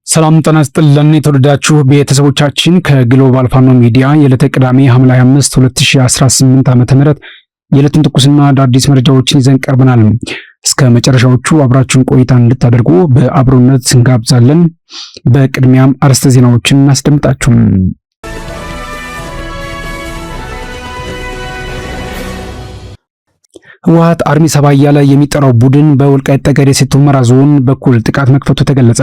ሰላም ጤና ይስጥልን የተወደዳችሁ ቤተሰቦቻችን ከግሎባል ፋኖ ሚዲያ የዕለተ ቅዳሜ ሐምሌ 5 2018 ዓ.ም የዕለቱን ትኩስና አዳዲስ መረጃዎችን ይዘን ቀርበናል። እስከ መጨረሻዎቹ አብራችሁን ቆይታ እንድታደርጉ በአብሮነት እንጋብዛለን። በቅድሚያም አርዕስተ ዜናዎችን እናስደምጣችሁ። ህወሓት አርሚ 7 እያለ የሚጠራው ቡድን በወልቃይት ጠገዴ ሰቲት ሁመራ ዞን በኩል ጥቃት መክፈቱ ተገለጸ።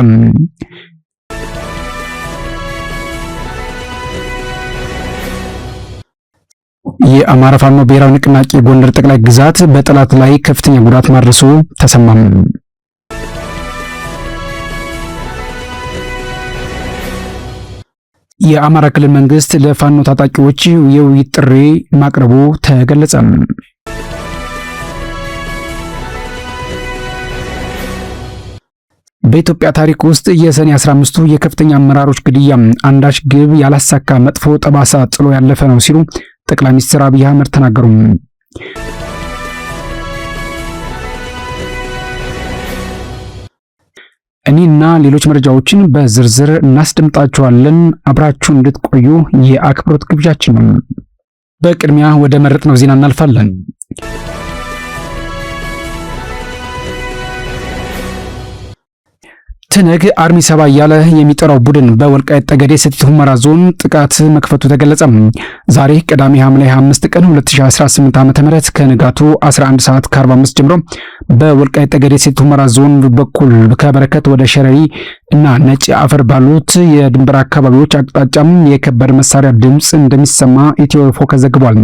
የአማራ ፋኖ ብሔራዊ ንቅናቄ ጎንደር ጠቅላይ ግዛት በጠላት ላይ ከፍተኛ ጉዳት ማድረሱ ተሰማም። የአማራ ክልል መንግስት ለፋኖ ታጣቂዎች የውይይት ጥሪ ማቅረቡ ተገለጸ። በኢትዮጵያ ታሪክ ውስጥ የሰኔ 15ቱ የከፍተኛ አመራሮች ግድያ አንዳች ግብ ያላሳካ መጥፎ ጠባሳ ጥሎ ያለፈ ነው ሲሉ ጠቅላይ ሚኒስትር አብይ አህመድ ተናገሩ። እኒና ሌሎች መረጃዎችን በዝርዝር እናስደምጣችኋለን። አብራችሁ እንድትቆዩ የአክብሮት ግብዣችን ነው። በቅድሚያ ወደ መረጥነው ዜና እናልፋለን። ትነግ አርሚ 7 እያለ የሚጠራው ቡድን በወልቃይት ጠገዴ ሰቲት ሁመራ ዞን ጥቃት መክፈቱ ተገለጸ። ዛሬ ቅዳሜ ሐምሌ 5 ቀን 2018 ዓ.ም ከንጋቱ 11 ሰዓት ከ45 ጀምሮ በወልቃይት ጠገዴ ሰቲት ሁመራ ዞን በኩል ከበረከት ወደ ሸረሪ እና ነጭ አፈር ባሉት የድንበር አካባቢዎች አቅጣጫም የከባድ መሳሪያ ድምጽ እንደሚሰማ ኢትዮ ፎከስ ዘግቧል።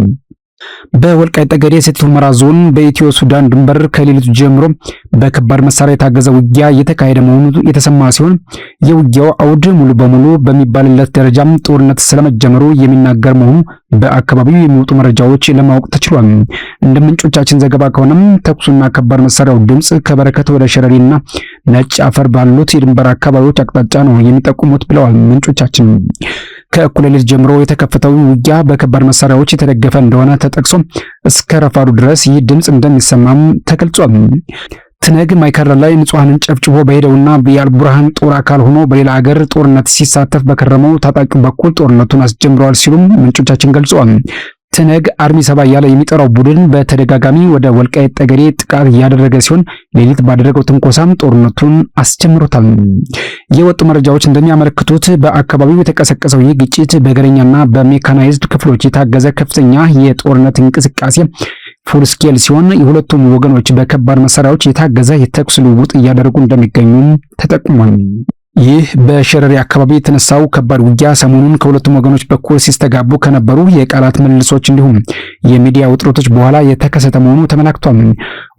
በወልቃይት ጠገዴ ሰቲት ሁመራ ዞን በኢትዮ ሱዳን ድንበር ከሌሊቱ ጀምሮ በከባድ መሳሪያ የታገዘ ውጊያ እየተካሄደ መሆኑ የተሰማ ሲሆን የውጊያው አውድ ሙሉ በሙሉ በሚባልለት ደረጃም ጦርነት ስለመጀመሩ የሚናገር መሆኑ በአካባቢው የሚወጡ መረጃዎች ለማወቅ ተችሏል። እንደ ምንጮቻችን ዘገባ ከሆነም ተኩሱና ከባድ መሳሪያው ድምጽ ከበረከት ወደ ሸረሪና ነጭ አፈር ባሉት የድንበር አካባቢዎች አቅጣጫ ነው የሚጠቁሙት ብለዋል ምንጮቻችን። ከእኩለ ሌሊት ጀምሮ የተከፈተው ውጊያ በከባድ መሳሪያዎች የተደገፈ እንደሆነ ተጠቅሶ እስከ ረፋዱ ድረስ ይህ ድምጽ እንደሚሰማም ተገልጿል። ትነግ ማይካድራ ላይ ንጹሃንን ጨፍጭፎ በሄደውና የአልቡርሃን ጦር አካል ሆኖ በሌላ ሀገር ጦርነት ሲሳተፍ በከረመው ታጣቂው በኩል ጦርነቱን አስጀምረዋል ሲሉም ምንጮቻችን ገልጸዋል። ትነግ አርሚ 7 እያለ የሚጠራው ቡድን በተደጋጋሚ ወደ ወልቃይት ጠገዴ ጥቃት እያደረገ ሲሆን ሌሊት ባደረገው ትንኮሳም ጦርነቱን አስጀምሮታል። የወጡ መረጃዎች እንደሚያመለክቱት በአካባቢው የተቀሰቀሰው ይህ ግጭት በእግረኛና በሜካናይዝድ ክፍሎች የታገዘ ከፍተኛ የጦርነት እንቅስቃሴ ፉል ስኬል ሲሆን የሁለቱም ወገኖች በከባድ መሳሪያዎች የታገዘ የተኩስ ልውውጥ እያደረጉ እንደሚገኙ ተጠቁሟል። ይህ በሸረሪ አካባቢ የተነሳው ከባድ ውጊያ ሰሞኑን ከሁለቱም ወገኖች በኩል ሲስተጋቡ ከነበሩ የቃላት መልሶች እንዲሁም የሚዲያ ውጥረቶች በኋላ የተከሰተ መሆኑ ተመላክቷል።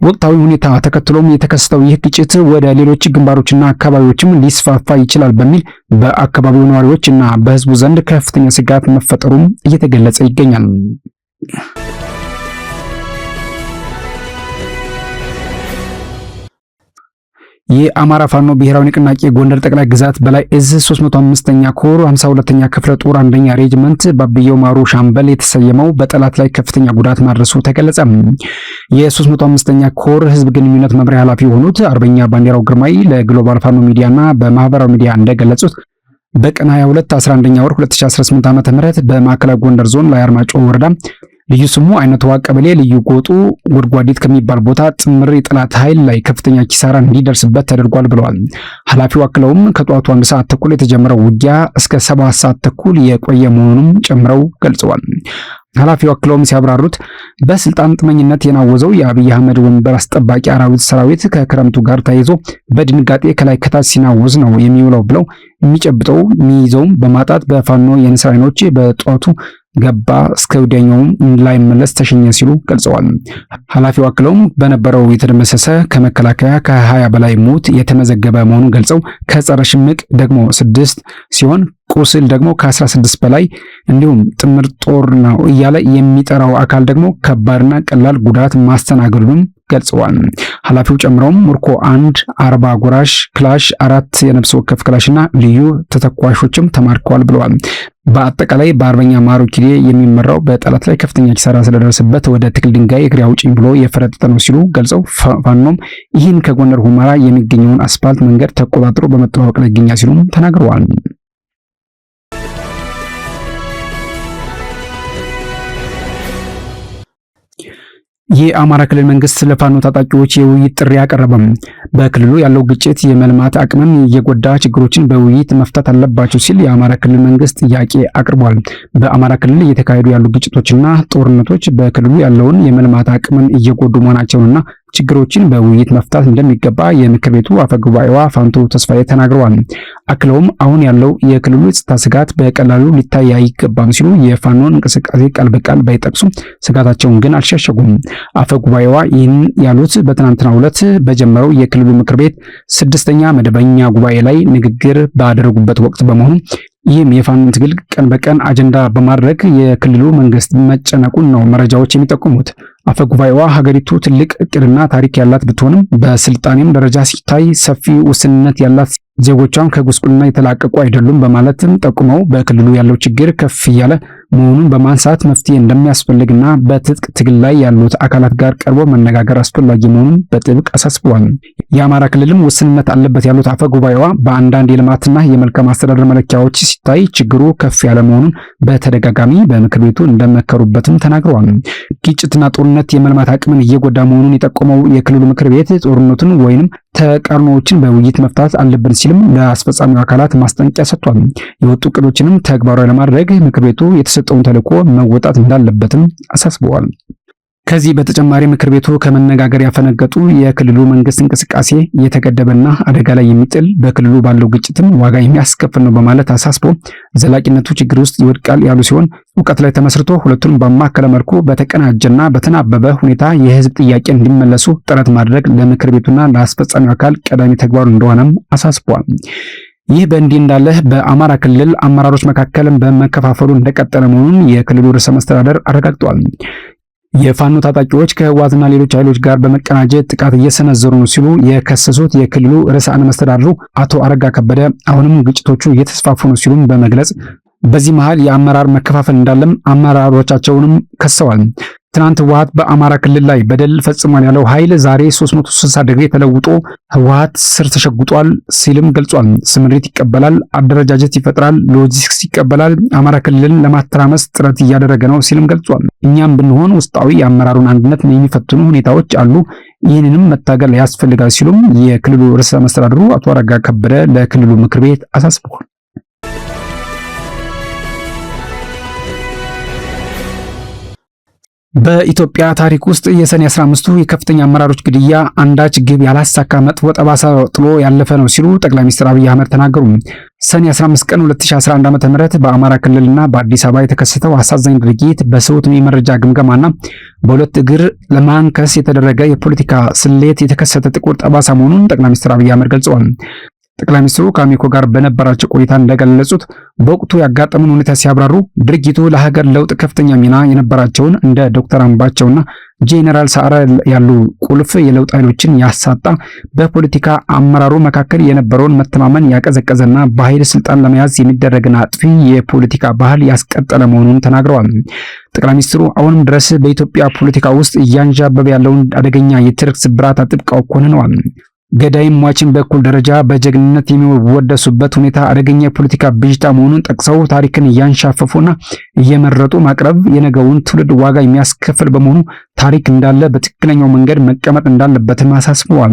ወቅታዊ ሁኔታ ተከትሎም የተከሰተው ይህ ግጭት ወደ ሌሎች ግንባሮችና አካባቢዎችም ሊስፋፋ ይችላል በሚል በአካባቢው ነዋሪዎች እና በሕዝቡ ዘንድ ከፍተኛ ስጋት መፈጠሩም እየተገለጸ ይገኛል። የአማራ ፋኖ ብሔራዊ ንቅናቄ ጎንደር ጠቅላይ ግዛት በላይ እዝ 305ኛ ኮር 52ኛ ክፍለ ጦር አንደኛ ሬጅመንት ባብየው ማሩ ሻምበል የተሰየመው በጠላት ላይ ከፍተኛ ጉዳት ማድረሱ ተገለጸ። የ305ኛ ኮር ህዝብ ግንኙነት መምሪያ ኃላፊ የሆኑት አርበኛ ባንዲራው ግርማይ ለግሎባል ፋኖ ሚዲያና በማህበራዊ ሚዲያ እንደገለጹት በቀን 22 11ኛ ወር 2018 ዓ.ም በማዕከላዊ ጎንደር ዞን ላይ አርማጭሆ ወረዳ ልዩ ስሙ አይነቷ ቀበሌ ልዩ ጎጡ ጉድጓዲት ከሚባል ቦታ ጥምር የጠላት ኃይል ላይ ከፍተኛ ኪሳራ እንዲደርስበት ተደርጓል ብለዋል። ኃላፊው አክለውም ከጧቱ 1 ሰዓት ተኩል የተጀመረው ውጊያ እስከ 7 ሰዓት ተኩል የቆየ መሆኑን ጨምረው ገልጸዋል። ኃላፊው አክለውም ሲያብራሩት በስልጣን ጥመኝነት የናወዘው የአብይ አህመድ ወንበር አስጠባቂ አራዊት ሰራዊት ከክረምቱ ጋር ተያይዞ በድንጋጤ ከላይ ከታች ሲናወዝ ነው የሚውለው ብለው የሚጨብጠው የሚይዘውም በማጣት በፋኖ የንስር አይኖች በጧቱ ገባ እስከ ወዲያኛው ላይመለስ ተሸኘ ሲሉ ገልጸዋል። ኃላፊው አክለውም በነበረው የተደመሰሰ ከመከላከያ ከ20 በላይ ሞት የተመዘገበ መሆኑን ገልጸው ከጸረ ሽምቅ ደግሞ 6 ሲሆን ቁስል ደግሞ ከ16 በላይ እንዲሁም ጥምር ጦር ነው እያለ የሚጠራው አካል ደግሞ ከባድና ቀላል ጉዳት ማስተናገዱን ገልጸዋል። ኃላፊው ጨምረውም ምርኮ 1 40 ጎራሽ ክላሽ 4 የነፍስ ወከፍ ክላሽና ልዩ ተተኳሾችም ተማርከዋል ብለዋል። በአጠቃላይ በአርበኛ ማሩ ኪዴ የሚመራው በጠላት ላይ ከፍተኛ ኪሳራ ስለደረሰበት ወደ ትክል ድንጋይ እግሬ አውጪኝ ብሎ የፈረጠጠ ነው ሲሉ ገልጸው ፋኖም ይህን ከጎንደር ሁመራ የሚገኘውን አስፋልት መንገድ ተቆጣጥሮ በመጠባበቅ ላይ ይገኛል ሲሉም ተናግረዋል። የአማራ ክልል መንግስት ለፋኖ ታጣቂዎች የውይይት ጥሪ አቀረበም። በክልሉ ያለው ግጭት የመልማት አቅምን እየጎዳ ችግሮችን በውይይት መፍታት አለባቸው ሲል የአማራ ክልል መንግስት ጥያቄ አቅርቧል። በአማራ ክልል እየተካሄዱ ያሉ ግጭቶችና ጦርነቶች በክልሉ ያለውን የመልማት አቅምን እየጎዱ መሆናቸውንና ችግሮችን በውይይት መፍታት እንደሚገባ የምክር ቤቱ አፈጉባኤዋ ፋንቱ ተስፋዬ ተናግረዋል። አክለውም አሁን ያለው የክልሉ የጸጥታ ስጋት በቀላሉ ሊታይ አይገባም ሲሉ የፋኖን እንቅስቃሴ ቃል በቃል ባይጠቅሱም ስጋታቸውን ግን አልሸሸጉም። አፈጉባኤዋ ይህን ያሉት በትናንትናው ዕለት በጀመረው የክልሉ ምክር ቤት 6ኛ መደበኛ ጉባኤ ላይ ንግግር ባደረጉበት ወቅት በመሆኑ ይህም የፋኖን ትግል ቀን በቀን አጀንዳ በማድረግ የክልሉ መንግስት መጨነቁን ነው መረጃዎች የሚጠቁሙት። አፈጉባኤዋ ሀገሪቱ ትልቅ እቅድና ታሪክ ያላት ብትሆንም በስልጣኔም ደረጃ ሲታይ ሰፊ ውስንነት ያላት ዜጎቿም ከጉስቁልና የተላቀቁ አይደሉም በማለትም ጠቁመው በክልሉ ያለው ችግር ከፍ እያለ መሆኑን በማንሳት መፍትሄ እንደሚያስፈልግና በትጥቅ ትግል ላይ ያሉት አካላት ጋር ቀርቦ መነጋገር አስፈላጊ መሆኑን በጥብቅ አሳስበዋል። የአማራ ክልልም ውስንነት አለበት ያሉት አፈጉባኤዋ በአንዳንድ የልማትና የመልካም አስተዳደር መለኪያዎች ሲታይ ችግሩ ከፍ ያለ መሆኑን በተደጋጋሚ በምክር ቤቱ እንደመከሩበትም ተናግረዋል። ግጭትና ጦርነት የመልማት አቅምን እየጎዳ መሆኑን የጠቆመው የክልሉ ምክር ቤት ጦርነቱን ወይንም ተቃርኖዎችን በውይይት መፍታት አለብን ሲልም ለአስፈጻሚው አካላት ማስጠንቀቂያ ሰጥቷል። የወጡ እቅዶችንም ተግባራዊ ለማድረግ ምክር ቤቱ የተሰጠውን ተልዕኮ መወጣት እንዳለበትም አሳስበዋል። ከዚህ በተጨማሪ ምክር ቤቱ ከመነጋገር ያፈነገጡ የክልሉ መንግስት እንቅስቃሴ የተገደበና አደጋ ላይ የሚጥል በክልሉ ባለው ግጭትም ዋጋ የሚያስከፍል ነው በማለት አሳስቦ ዘላቂነቱ ችግር ውስጥ ይወድቃል ያሉ ሲሆን እውቀት ላይ ተመስርቶ ሁለቱን ባማከለ መልኩ በተቀናጀና በተናበበ ሁኔታ የህዝብ ጥያቄ እንዲመለሱ ጥረት ማድረግ ለምክር ቤቱና ለአስፈጻሚው አካል ቀዳሚ ተግባሩ እንደሆነም አሳስቧል። ይህ በእንዲህ እንዳለ በአማራ ክልል አመራሮች መካከል በመከፋፈሉ እንደቀጠለ መሆኑን የክልሉ ርዕሰ መስተዳደር አረጋግጧል። የፋኖ ታጣቂዎች ከህወሓትና ሌሎች ኃይሎች ጋር በመቀናጀት ጥቃት እየሰነዘሩ ነው ሲሉ የከሰሱት የክልሉ ርዕሰ መስተዳድሩ አቶ አረጋ ከበደ አሁንም ግጭቶቹ እየተስፋፉ ነው ሲሉም በመግለጽ በዚህ መሃል የአመራር መከፋፈል እንዳለም አመራሮቻቸውንም ከሰዋል። ትናንት ህወሓት በአማራ ክልል ላይ በደል ፈጽሟል ያለው ኃይል ዛሬ 360 ዲግሪ ተለውጦ ህወሓት ስር ተሸጉጧል ሲልም ገልጿል። ስምሪት ይቀበላል፣ አደረጃጀት ይፈጥራል፣ ሎጂስቲክስ ይቀበላል፣ አማራ ክልልን ለማተራመስ ጥረት እያደረገ ነው ሲልም ገልጿል። እኛም ብንሆን ውስጣዊ የአመራሩን አንድነት የሚፈትኑ ሁኔታዎች አሉ፣ ይህንንም መታገል ያስፈልጋል ሲሉም የክልሉ ርዕሰ መስተዳድሩ አቶ አረጋ ከበደ ለክልሉ ምክር ቤት አሳስበዋል። በኢትዮጵያ ታሪክ ውስጥ የሰኔ 15ቱ የከፍተኛ አመራሮች ግድያ አንዳች ግብ ያላሳካ መጥፎ ጠባሳ ጥሎ ያለፈ ነው ሲሉ ጠቅላይ ሚኒስትር አብይ አህመድ ተናገሩ። ሰኔ 15 ቀን 2011 ዓ.ም በአማራ ክልልና በአዲስ አበባ የተከሰተው አሳዛኝ ድርጊት በሰውት የመረጃ ግምገማና በሁለት እግር ለማንከስ የተደረገ የፖለቲካ ስሌት የተከሰተ ጥቁር ጠባሳ መሆኑን ጠቅላይ ሚኒስትር አብይ አህመድ ገልጸዋል። ጠቅላይ ሚኒስትሩ ከአሚኮ ጋር በነበራቸው ቆይታ እንደገለጹት በወቅቱ ያጋጠመውን ሁኔታ ሲያብራሩ ድርጊቱ ለሀገር ለውጥ ከፍተኛ ሚና የነበራቸውን እንደ ዶክተር አምባቸውና ጄኔራል ሰዓረ ያሉ ቁልፍ የለውጥ ኃይሎችን ያሳጣ፣ በፖለቲካ አመራሩ መካከል የነበረውን መተማመን ያቀዘቀዘና በኃይል ስልጣን ለመያዝ የሚደረግን አጥፊ የፖለቲካ ባህል ያስቀጠለ መሆኑን ተናግረዋል። ጠቅላይ ሚኒስትሩ አሁንም ድረስ በኢትዮጵያ ፖለቲካ ውስጥ እያንዣበበ ያለውን አደገኛ የትርክት ስብራት አጥብቀው ኮንነዋል። ገዳይም ሟችን በኩል ደረጃ በጀግንነት የሚወደሱበት ሁኔታ አደገኛ የፖለቲካ ብዥታ መሆኑን ጠቅሰው ታሪክን እያንሻፈፉና እየመረጡ ማቅረብ የነገውን ትውልድ ዋጋ የሚያስከፍል በመሆኑ ታሪክ እንዳለ በትክክለኛው መንገድ መቀመጥ እንዳለበትም አሳስበዋል።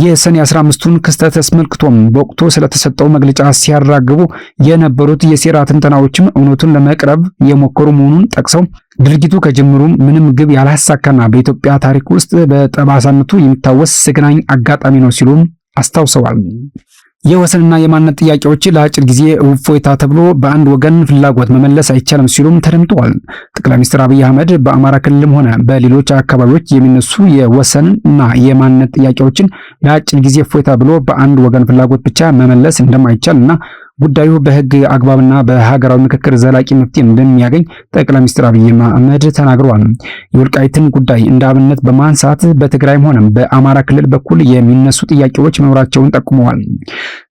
የሰኔ 15ቱን ክስተት አስመልክቶም በወቅቱ ስለተሰጠው መግለጫ ሲያራግቡ የነበሩት የሴራ ትንተናዎችም እውነቱን ለመቅረብ የሞከሩ መሆኑን ጠቅሰው ድርጊቱ ከጅምሩ ምንም ግብ ያላሳካና በኢትዮጵያ ታሪክ ውስጥ በጠባሳነቱ የሚታወስ ዘግናኝ አጋጣሚ ነው ሲሉም አስታውሰዋል። የወሰንና የማንነት ጥያቄዎች ለአጭር ጊዜ እፎይታ ተብሎ በአንድ ወገን ፍላጎት መመለስ አይቻልም ሲሉም ተደምጠዋል። ጠቅላይ ሚኒስትር አብይ አህመድ በአማራ ክልልም ሆነ በሌሎች አካባቢዎች የሚነሱ የወሰንና የማንነት ጥያቄዎችን ለአጭር ጊዜ እፎይታ ብሎ በአንድ ወገን ፍላጎት ብቻ መመለስ እንደማይቻልና ጉዳዩ በህግ አግባብና በሀገራዊ ምክክር ዘላቂ መፍትሄ እንደሚያገኝ ጠቅላይ ሚኒስትር አብይ አህመድ ተናግረዋል። የወልቃይትን ጉዳይ እንደ አብነት በማንሳት በትግራይም ሆነ በአማራ ክልል በኩል የሚነሱ ጥያቄዎች መኖራቸውን ጠቁመዋል።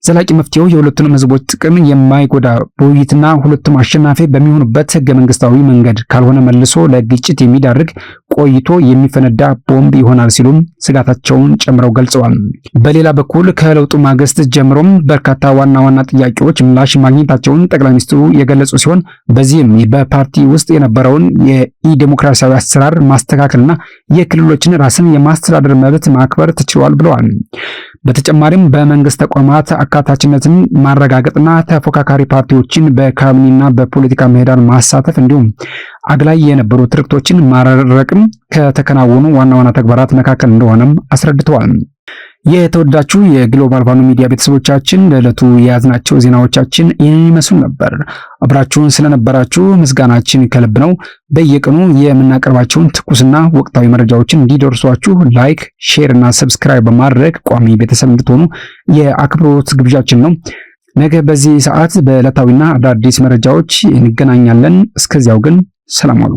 ዘላቂ መፍትሄው የሁለቱንም ህዝቦች ጥቅም የማይጎዳ በውይይትና ሁለቱም አሸናፊ በሚሆኑበት ህገ መንግስታዊ መንገድ ካልሆነ መልሶ ለግጭት የሚዳርግ ቆይቶ የሚፈነዳ ቦምብ ይሆናል ሲሉም ስጋታቸውን ጨምረው ገልጸዋል። በሌላ በኩል ከለውጡ ማግስት ጀምሮም በርካታ ዋና ዋና ጥያቄዎች ምላሽ ማግኘታቸውን ጠቅላይ ሚኒስትሩ የገለጹ ሲሆን በዚህም በፓርቲ ውስጥ የነበረውን የኢዴሞክራሲያዊ አሰራር ማስተካከልና የክልሎችን ራስን የማስተዳደር መብት ማክበር ተችሏል ብለዋል። በተጨማሪም በመንግስት ተቋማት አካታችነትን ማረጋገጥና ተፎካካሪ ፓርቲዎችን በካቢኔና በፖለቲካ ምህዳር ማሳተፍ እንዲሁም አግላይ የነበሩ ትርክቶችን ማረቅም ከተከናወኑ ዋና ዋና ተግባራት መካከል እንደሆነም አስረድተዋል። የተወዳችሁ የግሎባል ፋኖ ሚዲያ ቤተሰቦቻችን ለዕለቱ የያዝናቸው ዜናዎቻችን ይህን ይመስሉ ነበር። አብራችሁን ስለነበራችሁ ምስጋናችን ከልብ ነው። በየቀኑ የምናቀርባቸውን ትኩስና ወቅታዊ መረጃዎችን እንዲደርሷችሁ ላይክ፣ ሼር እና ሰብስክራይብ በማድረግ ቋሚ ቤተሰብ እንድትሆኑ የአክብሮት ግብዣችን ነው። ነገ በዚህ ሰዓት በዕለታዊና አዳዲስ መረጃዎች እንገናኛለን። እስከዚያው ግን ሰላም ዋሉ።